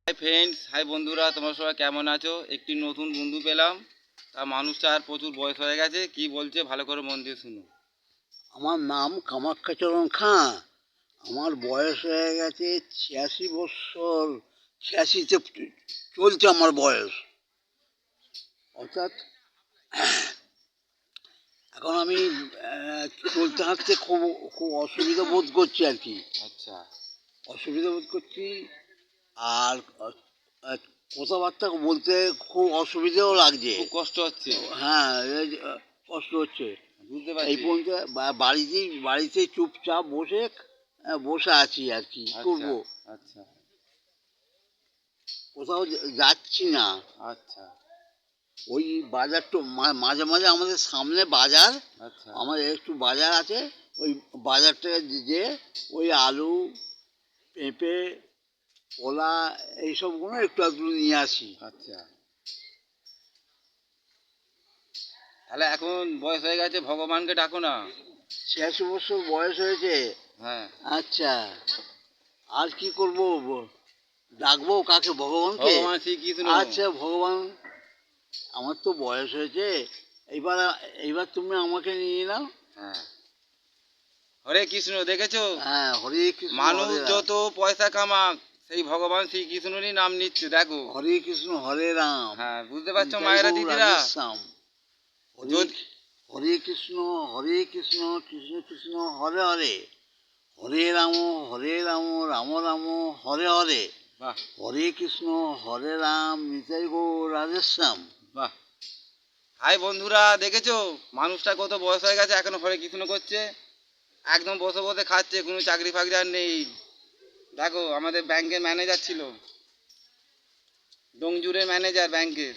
Hi friends, high বন্ধুরা, তোমরা সবাই কেমন আছো? একটি নতুন বন্ধু পেলাম। তা মানুষটার প্রচুর বয়স হয়ে গেছে, কি বলছে ভালো করে মন দিয়ে শুনো। আমার নাম কামাখ্যাচরণ খাঁ। আমার বয়স হয়ে গেছে 86 বৎসর। 86তে চলছে আমার বয়স। অর্থাৎ এখন আমি চলতে হাঁটতে খুব খুব অসুবিধা বোধ করছি আর কি। আচ্ছা। অসুবিধা বোধ করছি। আর আহ, কথাবার্তা বলতে খুব অসুবিধাও লাগছে। খুব কষ্ট হচ্ছে। হ্যাঁ, কষ্ট হচ্ছে। বুঝতে এই পারছি। পর্যন্ত বাড়িতে চুপচাপ বসে বসে আছি আর কি আচ্ছা করবো। আচ্ছা কোথাও যাচ্ছি না। আচ্ছা ওই বাজারটা মাঝে মাঝে আমাদের সামনে বাজার, আচ্ছা আমাদের একটু বাজার আছে। ওই বাজারটাকে যে ওই আলু, পেঁপে, কলা এইসবগুলো একটু একটু নিয়ে আসি। আচ্ছা। তাহলে এখন বয়স হয়ে গেছে, ভগবানকে ডাকো না। 86 বছর বয়স হয়েছে। হ্যাঁ। আচ্ছা, আর কি করবো? ডাকবো কাকে? ভগবানকে? ভগবান শ্রীকৃষ্ণ। আচ্ছা, ভগবান। আমার তো বয়স হয়েছে। এইবার এইবার তুমি আমাকে নিয়ে নাও। হ্যাঁ। হরে কৃষ্ণ, দেখেছো? হ্যাঁ, হরে কৃষ্ণ মানুষ হরে রাম। যত পয়সা কামাক, সেই ভগবান শ্রীকৃষ্ণরই নাম নিচ্ছে, দেখো। হরে কৃষ্ণ হরে রাম। হ্যাঁ, বুঝতে পারছো নিতাই মায়েরা, গৌর দিদিরা? রাধেশ্যাম। হরে যদি হরে কৃষ্ণ কৃষ্ণ কৃষ্ণ হরে হরে। হরে রাম রাম রাম হরে হরে। বাহ হরে কৃষ্ণ হরে রাম নিতাই গৌর রাধেশ্যাম। বাহ। হাই বন্ধুরা, দেখেছো মানুষটা কত বয়স হয়ে গেছে, এখনো হরে কৃষ্ণ করছে। একদম বসে বসে খাচ্ছে, কোনো চাকরি ফাকরি আর নেই। দেখো, আমাদের ব্যাংকের ম্যানেজার ছিল, ডোংজুরের ম্যানেজার ব্যাংকের।